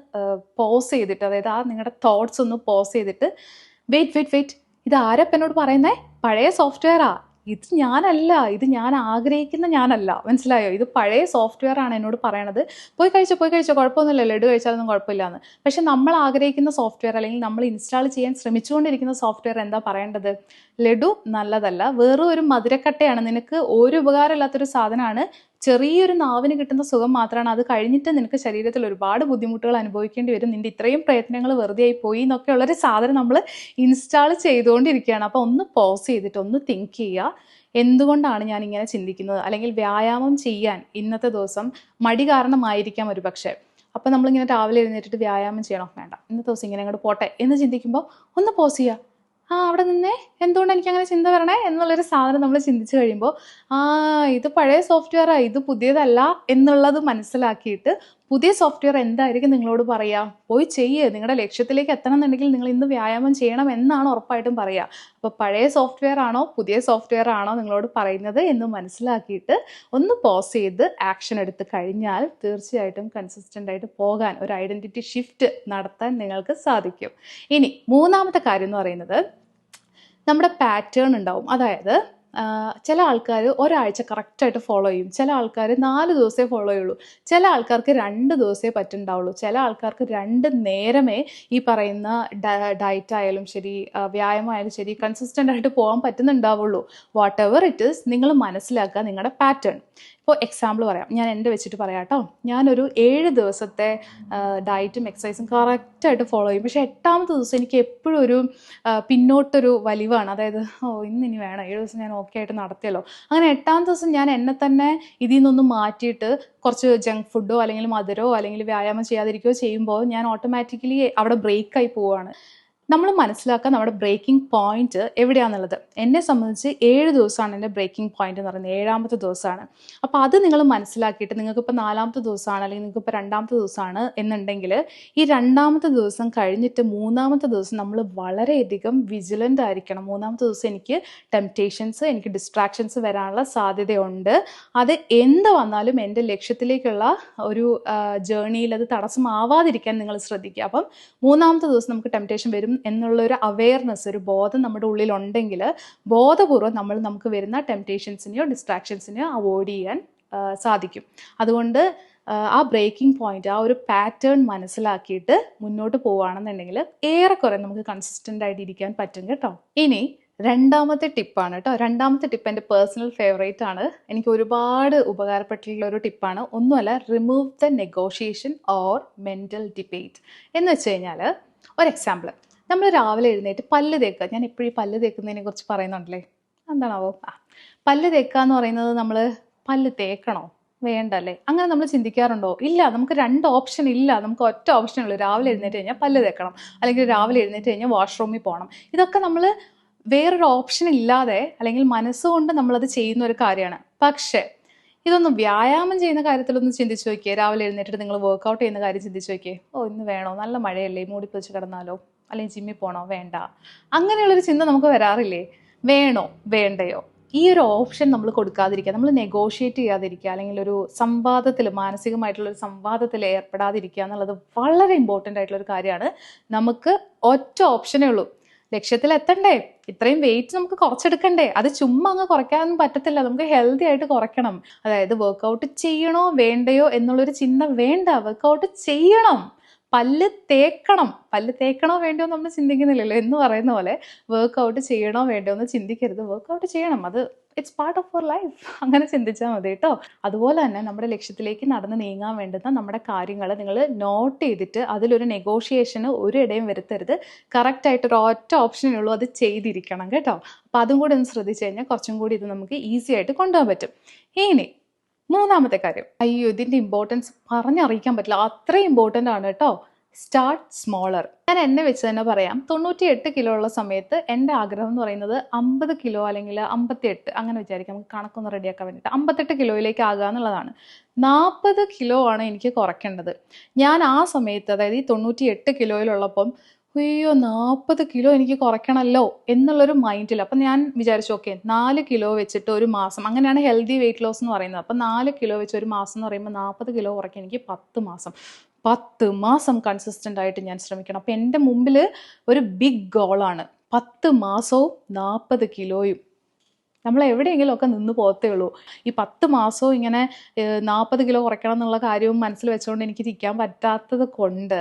പോസ് ചെയ്തിട്ട്, അതായത് ആ നിങ്ങളുടെ തോട്ട്സ് ഒന്ന് പോസ് ചെയ്തിട്ട് വെയിറ്റ്, ഇത് ആരപ്പം എന്നോട് പറയുന്നേ? പഴയ സോഫ്റ്റ്വെയറാ, ഇത് ഞാനല്ല, ഇത് ഞാൻ ആഗ്രഹിക്കുന്ന ഞാനല്ല. മനസ്സിലായോ? ഇത് പഴയ സോഫ്റ്റ്വെയർ ആണ് എന്നോട് പറയണത്. പോയി കഴിച്ചോ കുഴപ്പമൊന്നുമില്ല, ലഡു കഴിച്ചാലൊന്നും കുഴപ്പമില്ല എന്ന്. പക്ഷെ നമ്മൾ ആഗ്രഹിക്കുന്ന സോഫ്റ്റ്വെയർ അല്ലെങ്കിൽ നമ്മൾ ഇൻസ്റ്റാൾ ചെയ്യാൻ ശ്രമിച്ചുകൊണ്ടിരിക്കുന്ന സോഫ്റ്റ്വെയർ എന്താ പറയേണ്ടത്? ലഡു നല്ലതല്ല, വെറും ഒരു മധുരക്കട്ടയാണ്, നിനക്ക് ഒരു ഉപകാരമില്ലാത്തൊരു സാധനമാണ്, ചെറിയൊരു നാവിന് കിട്ടുന്ന സുഖം മാത്രമാണ്, അത് കഴിഞ്ഞിട്ട് നിനക്ക് ശരീരത്തിൽ ഒരുപാട് ബുദ്ധിമുട്ടുകൾ അനുഭവിക്കേണ്ടി വരും, നിന്റെ ഇത്രയും പ്രയത്നങ്ങൾ വെറുതെ ആയി പോയി എന്നൊക്കെയുള്ളൊരു സാധനം നമ്മൾ ഇൻസ്റ്റാൾ ചെയ്തുകൊണ്ടിരിക്കുകയാണ്. അപ്പോൾ ഒന്ന് പോസ് ചെയ്തിട്ട് ഒന്ന് തിങ്ക് ചെയ്യുക, എന്തുകൊണ്ടാണ് ഞാൻ ഇങ്ങനെ ചിന്തിക്കുന്നത്? അല്ലെങ്കിൽ വ്യായാമം ചെയ്യാൻ ഇന്നത്തെ ദിവസം മടി കാരണമായിരിക്കാം ഒരു പക്ഷേ. അപ്പോൾ നമ്മളിങ്ങനെ രാവിലെ എഴുന്നേറ്റിട്ട് വ്യായാമം ചെയ്യണോ? വേണ്ട, ഇന്നത്തെ ദിവസം ഇങ്ങനെ അങ്ങോട്ട് പോട്ടെ എന്ന് ചിന്തിക്കുമ്പോൾ ഒന്ന് പോസ് ചെയ്യുക. അവിടെ നിന്നേ, എന്തുകൊണ്ട് എനിക്കങ്ങനെ ചിന്ത വരണേ എന്നുള്ളൊരു സാധനം നമ്മൾ ചിന്തിച്ച് കഴിയുമ്പോൾ ഇത് പഴയ സോഫ്റ്റ്വെയറാണ്, ഇത് പുതിയതല്ല എന്നുള്ളത് മനസ്സിലാക്കിയിട്ട് പുതിയ സോഫ്റ്റ്വെയർ എന്തായിരിക്കും നിങ്ങളോട് പറയുക? പോയി ചെയ്യുക. നിങ്ങളുടെ ലക്ഷ്യത്തിലേക്ക് എത്തണം എന്നുണ്ടെങ്കിൽ നിങ്ങൾ ഇന്ന് വ്യായാമം ചെയ്യണം എന്നാണ് ഉറപ്പായിട്ടും പറയുക. അപ്പോൾ പഴയ സോഫ്റ്റ്വെയർ ആണോ പുതിയ സോഫ്റ്റ്വെയർ ആണോ നിങ്ങളോട് പറയുന്നത് എന്ന് മനസ്സിലാക്കിയിട്ട് ഒന്ന് പോസ് ചെയ്ത് ആക്ഷൻ എടുത്ത് കഴിഞ്ഞാൽ തീർച്ചയായിട്ടും കൺസിസ്റ്റൻ്റ് ആയിട്ട് പോകാൻ, ഒരു ഐഡൻറ്റിറ്റി ഷിഫ്റ്റ് നടത്താൻ നിങ്ങൾക്ക് സാധിക്കും. ഇനി മൂന്നാമത്തെ കാര്യം എന്ന് പറയുന്നത്, നമ്മുടെ പാറ്റേൺ ഉണ്ടാവും. അതായത് ചില ആൾക്കാർ ഒരാഴ്ച കറക്റ്റായിട്ട് ഫോളോ ചെയ്യും, ചില ആൾക്കാർ 4 ദിവസമേ ഫോളോ ചെയ്യുള്ളൂ, ചില ആൾക്കാർക്ക് 2 ദിവസമേ പറ്റുണ്ടാവുള്ളൂ, ചില ആൾക്കാർക്ക് 2 നേരമേ ഈ പറയുന്ന ഡയറ്റ് ആയാലും ശരി, വ്യായാമം ആയാലും ശരി, കൺസിസ്റ്റൻ്റ് ആയിട്ട് പോകാൻ പറ്റുന്നുണ്ടാവുള്ളൂ. വാട്ട് എവർ ഇറ്റ് ഈസ്, നിങ്ങൾ മനസ്സിലാക്കുക നിങ്ങളുടെ പാറ്റേൺ. ഇപ്പോൾ എക്സാമ്പിൾ പറയാം, ഞാൻ എൻ്റെ വെച്ചിട്ട് പറയാം കേട്ടോ. ഞാനൊരു 7 ദിവസത്തെ ഡയറ്റും എക്സസൈസും കറക്റ്റായിട്ട് ഫോളോ ചെയ്യും. പക്ഷേ 8ാമത്തെ ദിവസം എനിക്ക് എപ്പോഴും ഒരു പിന്നോട്ടൊരു വലിവാണ്. അതായത് ഇന്നിനി വേണം, 7 ദിവസം ഞാൻ ഓക്കെ ആയിട്ട് നടത്തിയല്ലോ. അങ്ങനെ 8ാമത്തെ ദിവസം ഞാൻ എന്നെ തന്നെ ഇതിൽ നിന്നൊന്ന് മാറ്റിയിട്ട് കുറച്ച് ജങ്ക് ഫുഡോ അല്ലെങ്കിൽ മധുരമോ അല്ലെങ്കിൽ വ്യായാമം ചെയ്യാതിരിക്കുകയോ ചെയ്യുമ്പോൾ ഞാൻ ഓട്ടോമാറ്റിക്കലി അവിടെ ബ്രേക്കായി പോവുകയാണ്. നമ്മൾ മനസ്സിലാക്കുക നമ്മുടെ ബ്രേക്കിംഗ് പോയിന്റ് എവിടെയാണെന്നുള്ളത്. എന്നെ സംബന്ധിച്ച് 7 ദിവസമാണ് എൻ്റെ ബ്രേക്കിംഗ് പോയിന്റ് എന്ന് പറയുന്നത്, 7ാമത്തെ ദിവസമാണ്. അപ്പോൾ അത് നിങ്ങൾ മനസ്സിലാക്കിയിട്ട്, നിങ്ങൾക്കിപ്പോൾ 4ാമത്തെ ദിവസമാണ് അല്ലെങ്കിൽ നിങ്ങൾക്കിപ്പോൾ 2ാമത്തെ ദിവസമാണ് എന്നുണ്ടെങ്കിൽ, ഈ 2ാമത്തെ ദിവസം കഴിഞ്ഞിട്ട് 3ാമത്തെ ദിവസം നമ്മൾ വളരെയധികം വിജിലൻ്റ് ആയിരിക്കണം. 3ാമത്തെ ദിവസം എനിക്ക് ടെംപ്റ്റേഷൻസ്, എനിക്ക് ഡിസ്ട്രാക്ഷൻസ് വരാനുള്ള സാധ്യതയുണ്ട്. അത് എന്ത് വന്നാലും എൻ്റെ ലക്ഷ്യത്തിലേക്കുള്ള ഒരു ജേർണിയിൽ അത് തടസ്സമാവാതിരിക്കാൻ നിങ്ങൾ ശ്രദ്ധിക്കുക. അപ്പം 3ാമത്തെ ദിവസം നമുക്ക് ടെംപ്റ്റേഷൻ വരും എന്നുള്ളൊരു അവെയർനെസ്, ഒരു ബോധം നമ്മുടെ ഉള്ളിലുണ്ടെങ്കിൽ ബോധപൂർവ്വം നമുക്ക് വരുന്ന ടെംപ്റ്റേഷൻസിനെയോ ഡിസ്ട്രാക്ഷൻസിനെയോ അവോയ്ഡ് ചെയ്യാൻ സാധിക്കും. അതുകൊണ്ട് ആ ബ്രേക്കിംഗ് പോയിന്റ്, ആ ഒരു പാറ്റേൺ മനസ്സിലാക്കിയിട്ട് മുന്നോട്ട് പോവുകയാണെന്നുണ്ടെങ്കിൽ ഏറെക്കുറെ നമുക്ക് കൺസിസ്റ്റൻ്റ് ആയിട്ട് ഇരിക്കാൻ പറ്റും കേട്ടോ. ഇനി രണ്ടാമത്തെ ടിപ്പാണ് കേട്ടോ. രണ്ടാമത്തെ ടിപ്പ് എൻ്റെ പേഴ്സണൽ ഫേവറേറ്റ് ആണ്, എനിക്ക് ഒരുപാട് ഉപകാരപ്പെട്ടിട്ടുള്ള ഒരു ടിപ്പാണ്. ഒന്നുമല്ല, remove the negotiation or mental debate. എന്ന് വെച്ച് കഴിഞ്ഞാൽ, ഒരു എക്സാമ്പിൾ, നമ്മൾ രാവിലെ എഴുന്നേറ്റ് പല്ല് തേക്കുക. ഞാൻ എപ്പോഴും പല്ല് തേക്കുന്നതിനെ കുറിച്ച് പറയുന്നുണ്ടല്ലേ, എന്താണാവോ? പല്ല് തേക്കുക എന്ന് പറയുന്നത്, നമ്മൾ പല്ല് തേക്കണോ വേണ്ടല്ലേ അങ്ങനെ നമ്മൾ ചിന്തിക്കാറുണ്ടോ? ഇല്ല, നമുക്ക് 2 ഓപ്ഷൻ ഇല്ല, നമുക്ക് ഒറ്റ ഓപ്ഷൻ ഉള്ളൂ. രാവിലെ എഴുന്നേറ്റ് കഴിഞ്ഞാൽ പല്ല് തേക്കണം, അല്ലെങ്കിൽ രാവിലെ എഴുന്നേറ്റ് കഴിഞ്ഞാൽ വാഷ്റൂമിൽ പോകണം. ഇതൊക്കെ നമ്മൾ വേറൊരു ഓപ്ഷൻ ഇല്ലാതെ അല്ലെങ്കിൽ മനസ്സുകൊണ്ട് നമ്മളത് ചെയ്യുന്ന ഒരു കാര്യമാണ്. പക്ഷേ ഇതൊന്നും വ്യായാമം ചെയ്യുന്ന കാര്യത്തിലൊന്നും ചിന്തിച്ച് നോക്കിയേ. രാവിലെ എഴുന്നേറ്റിട്ട് നിങ്ങൾ വർക്കൗട്ട് ചെയ്യുന്ന കാര്യം ചിന്തിച്ച് നോക്കിയേ. ഇന്ന് വേണോ, നല്ല മഴയല്ലേ, മൂടിപ്പൊതിച്ച് കിടന്നാലോ, അല്ലെങ്കിൽ ജിമ്മിൽ പോകണോ, വേണ്ട, അങ്ങനെയുള്ളൊരു ചിന്ത നമുക്ക് വരാറില്ലേ? വേണോ വേണ്ടയോ, ഈ ഒരു ഓപ്ഷൻ നമ്മൾ കൊടുക്കാതിരിക്കുക, നമ്മൾ നെഗോഷിയേറ്റ് ചെയ്യാതിരിക്കുക, അല്ലെങ്കിൽ ഒരു സംവാദത്തിൽ, മാനസികമായിട്ടുള്ളൊരു സംവാദത്തിൽ ഏർപ്പെടാതിരിക്കുക എന്നുള്ളത് വളരെ ഇമ്പോർട്ടൻ്റ് ആയിട്ടുള്ളൊരു കാര്യമാണ്. നമുക്ക് ഒറ്റ ഓപ്ഷനേ ഉള്ളൂ, ലക്ഷ്യത്തിൽ എത്തണ്ടേ, ഇത്രയും വെയിറ്റ് നമുക്ക് കുറച്ചെടുക്കണ്ടേ, അത് ചുമ്മാ അങ്ങ് കുറയ്ക്കാനൊന്നും പറ്റത്തില്ല, നമുക്ക് ഹെൽത്തി ആയിട്ട് കുറയ്ക്കണം. അതായത് വർക്കൗട്ട് ചെയ്യണോ വേണ്ടയോ എന്നുള്ളൊരു ചിന്ത വേണ്ട, വർക്കൗട്ട് ചെയ്യണം. പല്ല് തേക്കണോ വേണ്ടോ നമ്മൾ ചിന്തിക്കുന്നില്ലല്ലോ എന്ന് പറയുന്ന പോലെ വർക്കൗട്ട് ചെയ്യണോ വേണ്ടോ എന്ന് ചിന്തിക്കരുത്. വർക്കൗട്ട് ചെയ്യണം, അത് it's part of our life. അങ്ങനെ ചിന്തിച്ചാൽ മതി കേട്ടോ. അതുപോലെ തന്നെ നമ്മുടെ ലക്ഷ്യത്തിലേക്ക് നടന്ന് നീങ്ങാൻ വേണ്ടുന്ന നമ്മുടെ കാര്യങ്ങൾ നിങ്ങൾ നോട്ട് ചെയ്തിട്ട് അതിലൊരു നെഗോഷിയേഷന് ഒരിടയും വരുത്തരുത്. കറക്റ്റായിട്ട് ഒരു ഒറ്റ ഓപ്ഷനേ ഉള്ളൂ, അത് ചെയ്തിരിക്കണം കേട്ടോ. അപ്പോൾ അതും കൂടി ഒന്ന് ശ്രദ്ധിച്ചു കഴിഞ്ഞാൽ കുറച്ചും കൂടി ഇത് നമുക്ക് ഈസി ആയിട്ട് കൊണ്ടുപോകാൻ പറ്റും. ഇനി മൂന്നാമത്തെ കാര്യം, അയ്യോ ഇതിൻ്റെ ഇമ്പോർട്ടൻസ് പറഞ്ഞറിയിക്കാൻ പറ്റില്ല, അത്രയും ഇമ്പോർട്ടൻ്റ് ആണ് കേട്ടോ. Start smaller. ഞാൻ എന്നെ വെച്ച് തന്നെ പറയാം, 98 കിലോ ഉള്ള സമയത്ത് എൻ്റെ ആഗ്രഹം എന്ന് പറയുന്നത് 50 കിലോ അല്ലെങ്കിൽ 58 അങ്ങനെ വിചാരിക്കാം, നമുക്ക് കണക്കൊന്ന് റെഡിയാക്കാൻ വേണ്ടിയിട്ട് 58 കിലോയിലേക്ക് ആകുക എന്നുള്ളതാണ്. 40 കിലോ ആണ് എനിക്ക് കുറയ്ക്കേണ്ടത്. ഞാൻ ആ സമയത്ത്, അതായത് ഈ 98 കിലോയിലുള്ളപ്പം അയ്യോ 40 കിലോ എനിക്ക് കുറയ്ക്കണമല്ലോ എന്നുള്ളൊരു മൈൻഡിൽ, അപ്പം ഞാൻ വിചാരിച്ചു ഓക്കെ 4 കിലോ വെച്ചിട്ട് ഒരു മാസം, അങ്ങനെയാണ് ഹെൽത്തി വെയിറ്റ് ലോസ് എന്ന് പറയുന്നത്. അപ്പം 4 കിലോ വെച്ച് ഒരു മാസം എന്ന് പറയുമ്പോൾ 40 കിലോ കുറയ്ക്കാൻ എനിക്ക് 10 മാസം കൺസിസ്റ്റൻ്റ് ആയിട്ട് ഞാൻ ശ്രമിക്കണം. അപ്പം എൻ്റെ മുമ്പിൽ ഒരു ബിഗ് ഗോളാണ്, 10 മാസവും 40 കിലോയും. നമ്മൾ എവിടെയെങ്കിലുമൊക്കെ നിന്ന് പോകത്തേ ഉള്ളൂ. ഈ 10 മാസവും ഇങ്ങനെ 40 കിലോ കുറയ്ക്കണം എന്നുള്ള കാര്യവും മനസ്സിൽ വെച്ചുകൊണ്ട് എനിക്ക് ഇരിക്കാൻ പറ്റാത്തത് കൊണ്ട്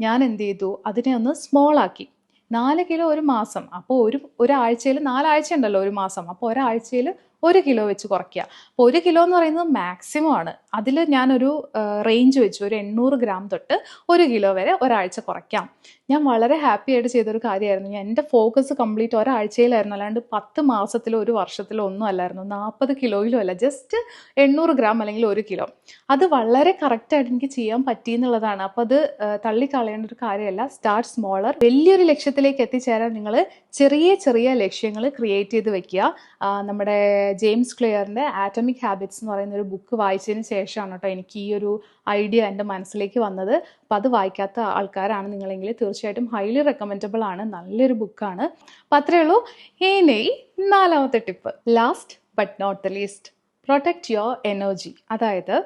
ഞാൻ എന്ത് ചെയ്തു, അതിനെ ഒന്ന് സ്മോൾ ആക്കി. 4 കിലോ ഒരു മാസം, അപ്പോൾ ഒരാഴ്ചയിൽ 4 ആഴ്ച ഉണ്ടല്ലോ ഒരു മാസം, അപ്പോൾ ഒരാഴ്ചയിൽ 1 കിലോ വെച്ച് കുറയ്ക്കുക. അപ്പോൾ 1 കിലോ എന്ന് പറയുന്നത് മാക്സിമം ആണ്. അതിൽ ഞാനൊരു റേഞ്ച് വെച്ചു, ഒരു 800 ഗ്രാം തൊട്ട് 1 കിലോ വരെ ഒരാഴ്ച കുറയ്ക്കാം. ഞാൻ വളരെ ഹാപ്പി ആയിട്ട് ചെയ്തൊരു കാര്യമായിരുന്നു. എൻ്റെ ഫോക്കസ് കംപ്ലീറ്റ് ഒരാഴ്ചയിലായിരുന്നു, അല്ലാണ്ട് 10 മാസത്തിലോ ഒരു വർഷത്തിലോ ഒന്നും അല്ലായിരുന്നു. 40 കിലോയിലും അല്ല, ജസ്റ്റ് 800 ഗ്രാം അല്ലെങ്കിൽ 1 കിലോ. അത് വളരെ കറക്റ്റായിട്ട് എനിക്ക് ചെയ്യാൻ പറ്റിയെന്നുള്ളതാണ്. അപ്പോൾ അത് തള്ളിക്കളയേണ്ട ഒരു കാര്യമല്ല. Start smaller. വലിയൊരു ലക്ഷ്യത്തിലേക്ക് എത്തിച്ചേരാൻ നിങ്ങൾ ചെറിയ ചെറിയ ലക്ഷ്യങ്ങൾ ക്രിയേറ്റ് ചെയ്ത് വെക്കുക. നമ്മുടെ ജെയിംസ് ക്ലിയറിൻ്റെ ആറ്റമിക് ഹാബിറ്റ്സ് എന്ന് പറയുന്ന ഒരു ബുക്ക് വായിച്ചതിന് ശേഷമാണ് കേട്ടോ എനിക്ക് ഈ ഒരു ഐഡിയ എൻ്റെ മനസ്സിലേക്ക് വന്നത്. അപ്പോൾ അത് വായിക്കാത്ത ആൾക്കാരാണ് നിങ്ങളെങ്കിൽ തീർച്ചയായിട്ടും ഹൈലി റെക്കമെൻഡബിൾ ആണ്, നല്ലൊരു ബുക്കാണ്. അപ്പോൾ അത്രയേ ഉള്ളൂ. ഇനി 4ാമത്തെ tip, last but not the least, protect your energy. അതായത്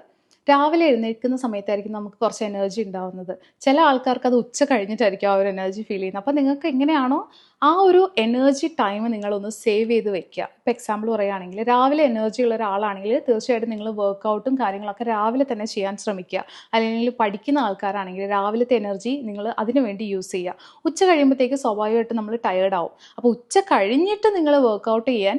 രാവിലെ എഴുന്നേൽക്കുന്ന സമയത്തായിരിക്കും നമുക്ക് കുറച്ച് എനർജി ഉണ്ടാവുന്നത്. ചില ആൾക്കാർക്ക് അത് ഉച്ച കഴിഞ്ഞിട്ടായിരിക്കും ആ ഒരു എനർജി ഫീൽ ചെയ്യുന്നത്. അപ്പോൾ നിങ്ങൾക്ക് എങ്ങനെയാണോ ആ ഒരു എനർജി ടൈം നിങ്ങളൊന്ന് സേവ് ചെയ്ത് വെക്കുക. ഇപ്പോൾ എക്സാമ്പിൾ പറയുകയാണെങ്കിൽ രാവിലെ എനർജി ഉള്ള ഒരാളാണെങ്കിൽ തീർച്ചയായിട്ടും നിങ്ങൾ വർക്കൗട്ടും കാര്യങ്ങളൊക്കെ രാവിലെ തന്നെ ചെയ്യാൻ ശ്രമിക്കുക. അല്ലെങ്കിൽ പഠിക്കുന്ന ആൾക്കാരാണെങ്കിൽ രാവിലത്തെ എനർജി നിങ്ങൾ അതിനു വേണ്ടി യൂസ് ചെയ്യുക. ഉച്ച കഴിയുമ്പോഴത്തേക്ക് സ്വാഭാവികമായിട്ട് നമ്മൾ ടയേർഡ് ആവും. അപ്പോൾ ഉച്ച കഴിഞ്ഞിട്ട് നിങ്ങൾ വർക്കൗട്ട് ചെയ്യാൻ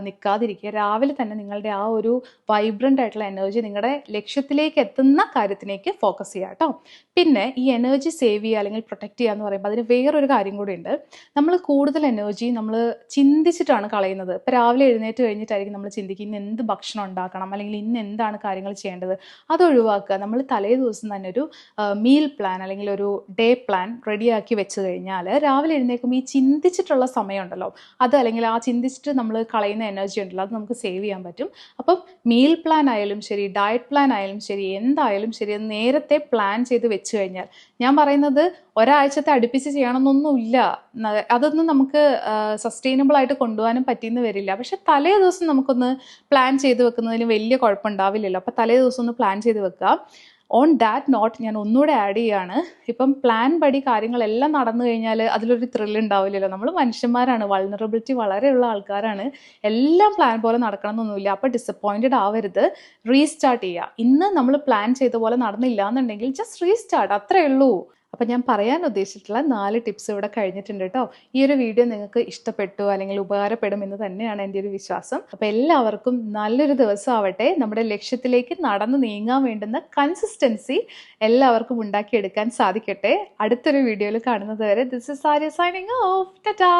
നിൽക്കാതിരിക്കുക. രാവിലെ തന്നെ നിങ്ങളുടെ ആ ഒരു വൈബ്രൻ്റ് ആയിട്ടുള്ള എനർജി നിങ്ങളുടെ ലക്ഷ്യത്തിലേക്ക് എത്തുന്ന കാര്യത്തിലേക്ക് ഫോക്കസ് ചെയ്യുക കേട്ടോ. പിന്നെ ഈ എനർജി സേവ് ചെയ്യുക അല്ലെങ്കിൽ പ്രൊട്ടക്റ്റ് ചെയ്യുക എന്ന് പറയുമ്പോൾ അതിന് വേറൊരു കാര്യം കൂടി ഉണ്ട്. നമ്മൾ കൂടുതൽ എനർജി നമ്മൾ ചിന്തിച്ചിട്ടാണ് കളയുന്നത്. ഇപ്പോൾ രാവിലെ എഴുന്നേറ്റ് കഴിഞ്ഞിട്ടായിരിക്കും നമ്മൾ ചിന്തിക്കുക ഇന്ന് എന്ത് ഭക്ഷണം ഉണ്ടാക്കണം അല്ലെങ്കിൽ ഇന്ന് എന്താണ് കാര്യങ്ങൾ ചെയ്യേണ്ടത്. അത് ഒഴിവാക്കുക. നമ്മൾ തലേ ദിവസം തന്നെ ഒരു മീൽ പ്ലാൻ അല്ലെങ്കിൽ ഒരു ഡേ പ്ലാൻ റെഡിയാക്കി വെച്ച് കഴിഞ്ഞാൽ രാവിലെ എഴുന്നേൽക്കുമ്പോൾ ഈ ചിന്തിച്ചിട്ടുള്ള സമയമുണ്ടല്ലോ, അത് അല്ലെങ്കിൽ ആ ചിന്തിച്ചിട്ട് നമ്മൾ കളയുന്ന എനർജി ഉണ്ടല്ലോ, അത് നമുക്ക് സേവ് ചെയ്യാൻ പറ്റും. അപ്പം മീൽ പ്ലാൻ ആയാലും ശരി, ഡയറ്റ് പ്ലാൻ ആയാലും ശരി, എന്തായാലും ശരി, അത് നേരത്തെ പ്ലാൻ ചെയ്ത് വെച്ച് കഴിഞ്ഞാൽ, ഞാൻ പറയുന്നത് ഒരാഴ്ചത്തെ അടുപ്പിച്ച് ചെയ്യണമെന്നൊന്നുമില്ല, അതൊന്നും നമുക്ക് സസ്റ്റൈനബിൾ ആയിട്ട് കൊണ്ടുപോകാനും പറ്റിയെന്ന് വരില്ല. പക്ഷെ തലേ ദിവസം നമുക്കൊന്ന് പ്ലാൻ ചെയ്ത് വെക്കുന്നതിന് വലിയ കുഴപ്പമുണ്ടാവില്ലല്ലോ. അപ്പോൾ തലേ ദിവസം ഒന്ന് പ്ലാൻ ചെയ്ത് വെക്കുക. ഓൺ ദാറ്റ് നോട്ട് ഞാൻ ഒന്നുകൂടെ ആഡ് ചെയ്യുകയാണ്, ഇപ്പം പ്ലാൻ പടി കാര്യങ്ങളെല്ലാം നടന്നു കഴിഞ്ഞാൽ അതിലൊരു ത്രില്ല് ഉണ്ടാവില്ലല്ലോ. നമ്മൾ മനുഷ്യന്മാരാണ്, വൾനറബിലിറ്റി വളരെയുള്ള ആൾക്കാരാണ്. എല്ലാം പ്ലാൻ പോലെ നടക്കണം എന്നൊന്നുമില്ല. അപ്പോൾ ഡിസപ്പോയിൻറ്റഡ് ആവരുത്. റീസ്റ്റാർട്ട് ചെയ്യുക. ഇന്ന് നമ്മൾ പ്ലാൻ ചെയ്ത പോലെ നടന്നില്ല എന്നുണ്ടെങ്കിൽ ജസ്റ്റ് റീസ്റ്റാർട്ട്, അത്രയേ ഉള്ളൂ. അപ്പം ഞാൻ പറയാൻ ഉദ്ദേശിച്ചിട്ടുള്ള 4 ടിപ്സ് ഇവിടെ കഴിഞ്ഞിട്ടുണ്ട് കേട്ടോ. ഈ ഒരു വീഡിയോ നിങ്ങൾക്ക് ഇഷ്ടപ്പെട്ടു അല്ലെങ്കിൽ ഉപകാരപ്പെടും എന്ന് തന്നെയാണ് എൻ്റെ ഒരു വിശ്വാസം. അപ്പോൾ എല്ലാവർക്കും നല്ലൊരു ദിവസം ആവട്ടെ. നമ്മുടെ ലക്ഷ്യത്തിലേക്ക് നടന്നു നീങ്ങാൻ വേണ്ടുന്ന കൺസിസ്റ്റൻസി എല്ലാവർക്കും ഉണ്ടാക്കിയെടുക്കാൻ സാധിക്കട്ടെ. അടുത്തൊരു വീഡിയോയിൽ കാണുന്നത് വരെ this is Arya signing off. Tata.